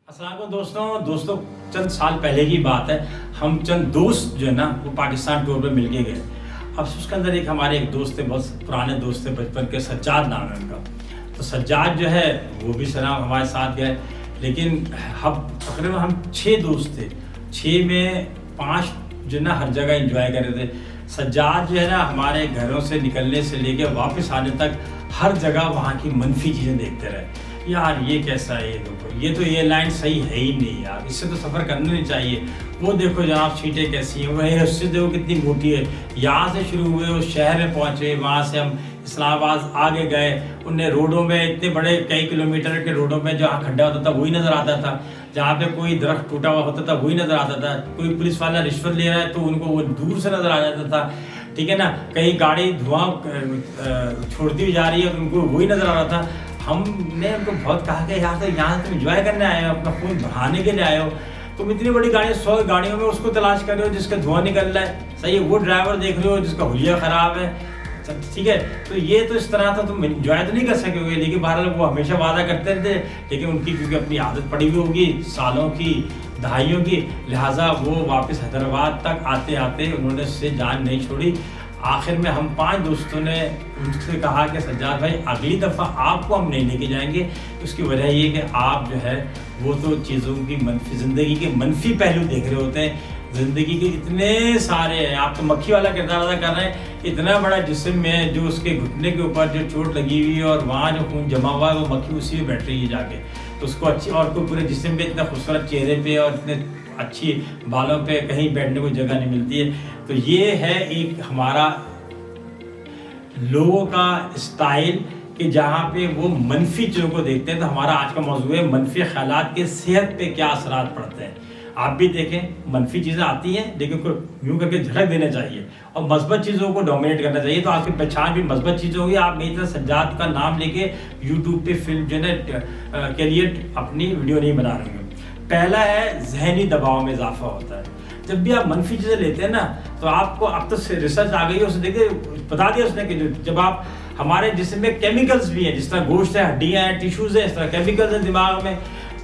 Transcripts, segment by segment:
अस्सलाम वालेकुम दोस्तों चंद साल पहले की बात है। हम चंद दोस्त जो है ना वो पाकिस्तान टूर पे मिलके गए। अब उसके अंदर हमारे एक दोस्त थे, बहुत पुराने दोस्त थे बचपन के, सज्जाद नाम है उनका। तो सज्जाद जो है वो भी सलाम हमारे साथ गए, लेकिन तकरीबन हम 6 दोस्त थे। 6 में 5 जो है ना हर जगह एंजॉय कर रहे थे। सज्जाद जो है ना हमारे घरों से निकलने से लेकर वापस आने तक हर जगह वहाँ की मनफी चीज़ें देखते रहे। यार ये कैसा है, ये देखो ये तो ये लाइन सही है ही नहीं यार, इससे तो सफ़र करना नहीं चाहिए। वो देखो जनाब सीटें कैसी हैं, वही रस्सी देखो कितनी मोटी है। यहाँ से शुरू हुए उस शहर में पहुँचे, वहाँ से हम इस्लामाबाद आगे गए। उनने रोडों में इतने बड़े कई किलोमीटर के रोडों में जहाँ खड्डा होता था वही नज़र आता था, जहाँ पे कोई दरख्त टूटा हुआ होता था वही नज़र आता था। कोई पुलिस वाला रिश्वत ले रहा है तो उनको वो दूर से नज़र आ जाता था, ठीक है ना। कहीं गाड़ी धुआं छोड़ती हुई जा रही है तो उनको वही नज़र आ रहा था। हमने उनको बहुत कहा कि यार तो यहाँ तुम एंजॉय करने आए हो, अपना खून बढ़ाने के लिए आए हो, तुम इतनी बड़ी गाड़ी 100 गाड़ियों में उसको तलाश कर रहे हो जिसका धुआं निकल रहा है, सही है। वो ड्राइवर देख रहे हो जिसका हुलिया ख़राब है, ठीक है। तो ये तो इस तरह था, तुम एंजॉय तो नहीं कर सकोगे। लेकिन बहरहाल वो हमेशा वादा करते थे, लेकिन उनकी क्योंकि अपनी आदत पड़ी हुई होगी सालों की, दहाइयों की, लिहाजा वो वापस हैदराबाद तक आते आते उन्होंने उससे जान नहीं छोड़ी। आखिर में हम 5 दोस्तों ने उनसे कहा कि सज्जाद भाई अगली दफ़ा आपको हम नहीं लेके जाएंगे। उसकी वजह ये कि आप जो है वो तो चीज़ों की मनफी, ज़िंदगी के मनफी पहलू देख रहे होते हैं। ज़िंदगी के इतने सारे हैं, आप तो मक्खी वाला किरदार अदा कर रहे हैं। इतना बड़ा जिस्म में जो उसके घुटने के ऊपर जो चोट लगी हुई है और वहाँ जो खून जमा हुआ है वो मक्खी उसी में बैठ रही है जाके, तो उसको अच्छी, और कोई पूरे जिस्म पे इतना खूबसूरत चेहरे पे और इतने अच्छी बालों पे कहीं बैठने को जगह नहीं मिलती है। तो ये है एक हमारा लोगों का स्टाइल कि जहाँ पे वो मनफी चीज़ों को देखते हैं। तो हमारा आज का मौजूद है मनफी ख्यालात के सेहत पे क्या असरात पड़ते हैं। आप भी देखें मनफी चीज़ें आती हैं लेकिन कोई यूँ करके झलक देना चाहिए और मस्बत चीज़ों को डोमिनेट करना चाहिए, तो आपकी पहचान भी मस्बत चीज़ होगी। आप मेरी तरह सज्जाद का नाम लेके यूट्यूब पे फिल्म जो है के लिए अपनी वीडियो नहीं बना रहे हैं। पहला है जहनी दबाव में इजाफा होता है। जब भी आप मनफी चीज़ें लेते हैं ना तो आपको, अब तो रिसर्च आ गई है, उसे देखिए बता दिया उसने कि जब आप, हमारे जिस्म में केमिकल्स भी हैं, जिस तरह गोश्त है, हड्डियाँ हैं, टिश्यूज़ हैं, इस तरह केमिकल्स हैं दिमाग में,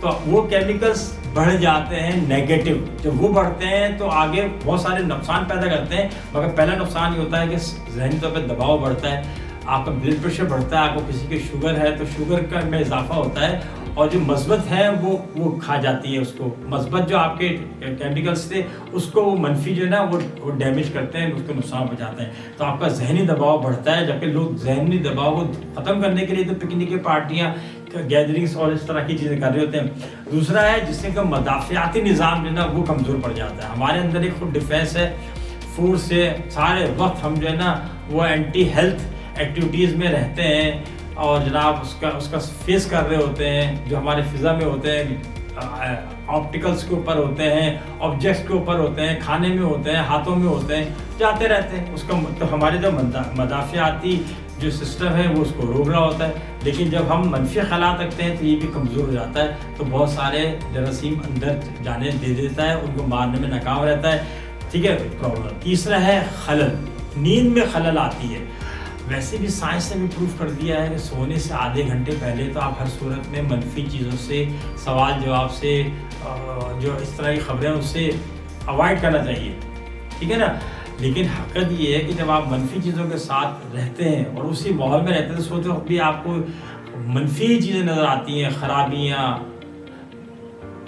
तो वो केमिकल्स बढ़ जाते हैं नेगेटिव। जब वो बढ़ते हैं तो आगे बहुत सारे नुकसान पैदा करते हैं, मगर पहला नुकसान ये होता है कि जहनी तौर पर दबाव बढ़ता है, आपका ब्लड प्रेशर बढ़ता है, आपको किसी की शुगर है तो शुगर का में इजाफा होता है, और जो मस्बत है वो खा जाती है उसको। मस्बत जो आपके केमिकल्स थे उसको वो मनफी जो है ना वो डैमेज करते हैं, उसको नुकसान पहुंचाते हैं। तो आपका जहनी दबाव बढ़ता है, जबकि लोग जहनी दबाव को ख़त्म करने के लिए तो पिकनिक पार्टियाँ, गैदरिंग्स और इस तरह की चीज़ें कर रहे होते हैं। दूसरा है जिससे कि मदाफ़ियाती निज़ाम जो है ना वो कमज़ोर पड़ जाता है। हमारे अंदर एक खुद डिफेंस है, फोर्स से सारे वक्त हम जो है ना वो एंटी हेल्थ एक्टिविटीज़ में रहते हैं और जनाब उसका फेस कर रहे होते हैं, जो हमारे फ़िज़ा में होते हैं, ऑप्टिकल्स के ऊपर होते हैं, ऑब्जेक्ट्स के ऊपर होते हैं, खाने में होते हैं, हाथों में होते हैं, जाते रहते हैं। उसका तो हमारे जो मदाफ़ियाती जो सिस्टम है वो उसको रोक रहा होता है। लेकिन जब हम मनफी ख़यालात रखते हैं तो ये भी कमज़ोर हो जाता है, तो बहुत सारे जरासीम अंदर जाने दे देता है, उनको मारने में नाकाम रहता है, ठीक है, प्रॉब्लम। तीसरा है खलल, नींद में खलल आती है। वैसे भी साइंस ने भी प्रूफ कर दिया है कि सोने से आधे घंटे पहले तो आप हर सूरत में मनफी चीज़ों से, सवाल जवाब से, जो इस तरह की खबरें उससे अवॉइड करना चाहिए, ठीक है ना। लेकिन हकीकत ये है कि जब आप मनफी चीज़ों के साथ रहते हैं और उसी माहौल में रहते हैं तो सोते वक्त भी आपको मनफी चीज़ें नज़र आती हैं, ख़राबियाँ,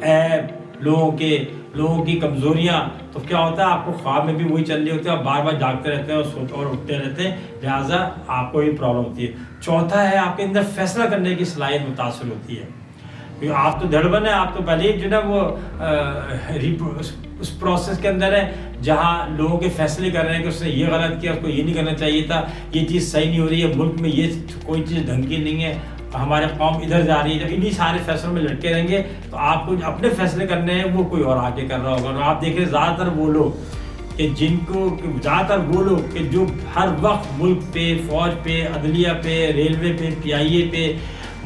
ऐब, लोगों की कमज़ोरियाँ। तो क्या होता है, आपको ख्वाब में भी वही चल रही होती है, आप बार बार जागते रहते हैं और सोते और उठते रहते हैं, लिहाजा आपको ये प्रॉब्लम होती है। चौथा है आपके अंदर फैसला करने की सलाहियत मुतासर होती है, क्योंकि आप तो धड़बन है, आप तो पहले जो ना वो उस प्रोसेस के अंदर है जहाँ लोगों के फैसले कर रहे हैं कि उसने ये गलत किया, उसको ये नहीं करना चाहिए था, ये चीज़ सही नहीं हो रही है, मुल्क में ये कोई चीज़ ढंग की नहीं है, हमारे कौम इधर जा रही है। जब इन्हीं सारे फैसलों में लटके रहेंगे तो आपको अपने फैसले करने हैं, वो कोई और आगे कर रहा होगा। और आप देख रहे ज़्यादातर वो लोग कि जो हर वक्त मुल्क पे, फ़ौज पे, अदलिया पे, रेलवे पे, PIA पे,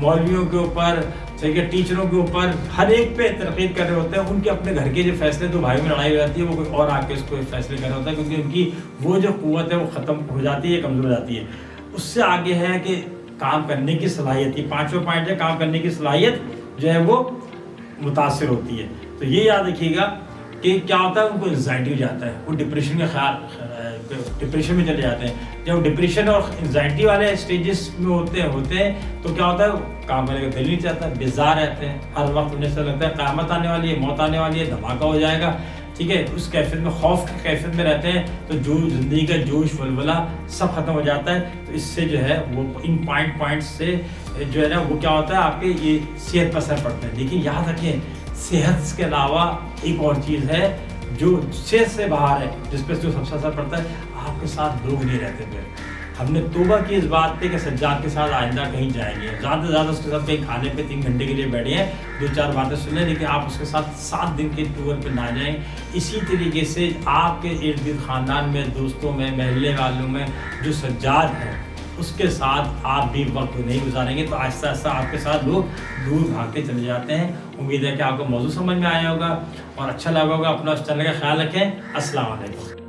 मौलवियों के ऊपर, टीचरों के ऊपर, हर एक पे तरकीब कर रहे होते हैं, उनके अपने घर के जो फैसले, तो भाई में लड़ाई हो जाती है, वो कोई और आके उसको फैसले कर रहा होता है, क्योंकि उनकी वो जो क़ुव्वत है वो ख़त्म हो जाती है, कमज़ोर हो जाती है। उससे आगे है कि काम करने की सलाहियत, ये 5वां पॉइंट है, काम करने की सलाहियत जो है वो متاثر ہوتی ہے. تو یہ یاد رکھیے گا کہ کیا ہوتا ہے ان کو انزائٹی ہو جاتا ہے, وہ ڈپریشن کا ڈپریشن میں چلے جاتے ہیں. جب ڈپریشن اور انزائٹی والے اسٹیجز میں ہوتے ہیں تو کیا ہوتا ہے, کام کرنے کا دل نہیں چاہتا, بیزار رہتے ہیں, ہر وقت انہیں ایسا لگتا ہے قیامت آنے والی ہے, موت آنے والی ہے, دھماکہ ہو جائے گا, ٹھیک ہے. اس کیفیت میں, خوف کی کیفیت میں رہتے ہیں, تو جو زندگی کا جوش ولولہ سب ختم ہو جاتا ہے. تو اس سے جو ہے وہ ان پوائنٹ سے جو ہے نا وہ کیا ہوتا ہے آپ کے یہ صحت پر اثر پڑتا ہے. لیکن یاد رکھیں صحت کے علاوہ ایک اور چیز ہے جو صحت سے باہر ہے, جس پہ جو سب سے اثر پڑتا ہے, آپ کے ساتھ لوگ نہیں رہتے پھر. ہم نے توبہ کی اس بات پہ کہ سجاد کے ساتھ آئندہ کہیں جائیں گے, زیادہ سے زیادہ اس کے ساتھ کہیں کھانے پہ 3 گھنٹے کے لیے بیٹھے ہیں, 2-4 باتیں سن لیں, لیکن آپ اس کے ساتھ 7 دن کے ٹور پہ نہ جائیں. اسی طریقے سے آپ کے ارد گرد خاندان میں, دوستوں میں, محلے والوں میں جو سجاد ہیں اس کے ساتھ آپ بھی وقت نہیں گزاریں گے, تو آہستہ آہستہ آپ کے ساتھ لوگ دور بھاگتے چلے جاتے ہیں. امید ہے کہ آپ کو موضوع سمجھ میں آیا ہوگا اور اچھا لگا ہوگا. اپنا اس چینل کا خیال رکھیں. السلام علیکم.